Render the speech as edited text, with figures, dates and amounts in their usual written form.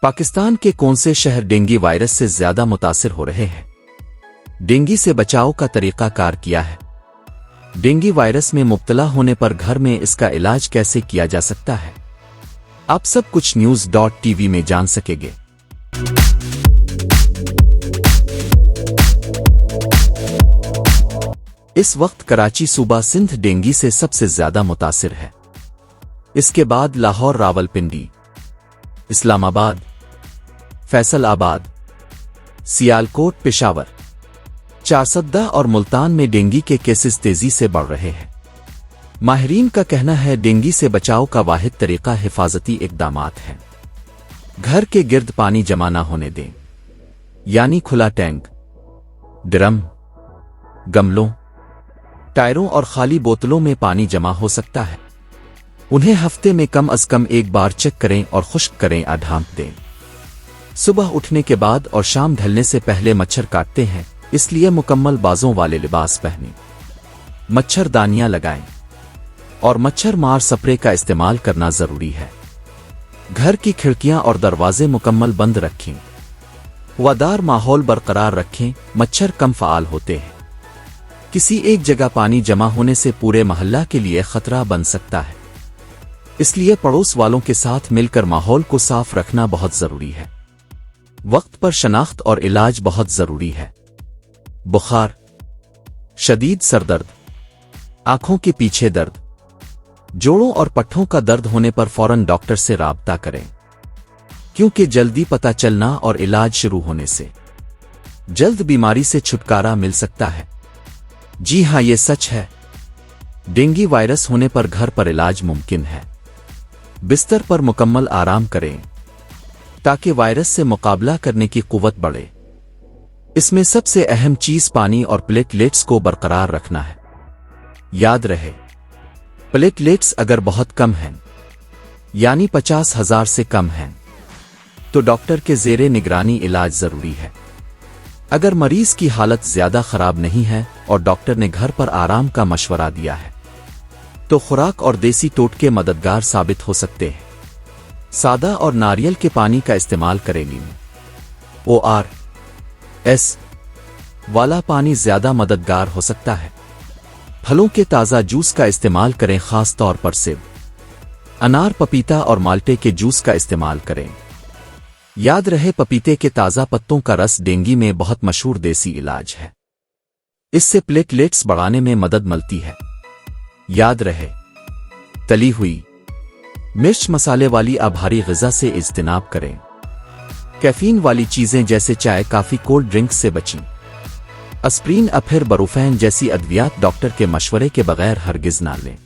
پاکستان کے کون سے شہر ڈینگی وائرس سے زیادہ متاثر ہو رہے ہیں؟ ڈینگی سے بچاؤ کا طریقہ کار کیا ہے؟ ڈینگی وائرس میں مبتلا ہونے پر گھر میں اس کا علاج کیسے کیا جا سکتا ہے؟ آپ سب کچھ news.tv میں جان سکیں گے۔ اس وقت کراچی صوبہ سندھ ڈینگی سے سب سے زیادہ متاثر ہے۔ اس کے بعد لاہور، راولپنڈی، اسلام آباد، فیصل آباد، سیالکوٹ، پشاور، چارسدہ اور ملتان میں ڈینگی کے کیسز تیزی سے بڑھ رہے ہیں۔ ماہرین کا کہنا ہے ڈینگی سے بچاؤ کا واحد طریقہ حفاظتی اقدامات ہیں۔ گھر کے گرد پانی جمع نہ ہونے دیں، یعنی کھلا ٹینک، ڈرم، گملوں، ٹائروں اور خالی بوتلوں میں پانی جمع ہو سکتا ہے۔ انہیں ہفتے میں کم از کم ایک بار چیک کریں اور خشک کریں یا ڈھانپ دیں۔ صبح اٹھنے کے بعد اور شام ڈھلنے سے پہلے مچھر کاٹتے ہیں، اس لیے مکمل بازوں والے لباس پہنیں، مچھر دانیاں لگائیں اور مچھر مار سپرے کا استعمال کرنا ضروری ہے۔ گھر کی کھڑکیاں اور دروازے مکمل بند رکھیں، ہوادار ماحول برقرار رکھیں، مچھر کم فعال ہوتے ہیں۔ کسی ایک جگہ پانی جمع ہونے سے پورے محلہ کے لیے خطرہ بن سکتا ہے، اس لیے پڑوس والوں کے ساتھ مل کر ماحول کو صاف رکھنا بہت ضروری ہے۔ وقت پر شناخت اور علاج بہت ضروری ہے۔ بخار، شدید سر درد، آنکھوں کے پیچھے درد، جوڑوں اور پٹھوں کا درد ہونے پر فوراً ڈاکٹر سے رابطہ کریں، کیونکہ جلدی پتہ چلنا اور علاج شروع ہونے سے جلد بیماری سے چھٹکارا مل سکتا ہے۔ جی ہاں، یہ سچ ہے، ڈینگی وائرس ہونے پر گھر پر علاج ممکن ہے۔ بستر پر مکمل آرام کریں تاکہ وائرس سے مقابلہ کرنے کی قوت بڑھے۔ اس میں سب سے اہم چیز پانی اور پلیٹلیٹس کو برقرار رکھنا ہے۔ یاد رہے، پلیٹلیٹس اگر بہت کم ہیں، یعنی 50,000 سے کم ہیں، تو ڈاکٹر کے زیر نگرانی علاج ضروری ہے۔ اگر مریض کی حالت زیادہ خراب نہیں ہے اور ڈاکٹر نے گھر پر آرام کا مشورہ دیا ہے، تو خوراک اور دیسی ٹوٹکے مددگار ثابت ہو سکتے ہیں۔ سادہ اور ناریل کے پانی کا استعمال کریں۔ ORS والا پانی زیادہ مددگار ہو سکتا ہے۔ پھلوں کے تازہ جوس کا استعمال کریں، خاص طور پر سیب، انار، پپیتا اور مالٹے کے جوس کا استعمال کریں۔ یاد رہے، پپیتے کے تازہ پتوں کا رس ڈینگی میں بہت مشہور دیسی علاج ہے۔ اس سے پلیٹلیٹس بڑھانے میں مدد ملتی ہے۔ یاد رہے، تلی ہوئی، مرچ مسالے والی بھاری غذا سے اجتناب کریں۔ کیفین والی چیزیں جیسے چائے، کافی، کولڈ ڈرنکس سے بچیں۔ اسپرین، اپھر، بروفین جیسی ادویات ڈاکٹر کے مشورے کے بغیر ہرگز نہ لیں۔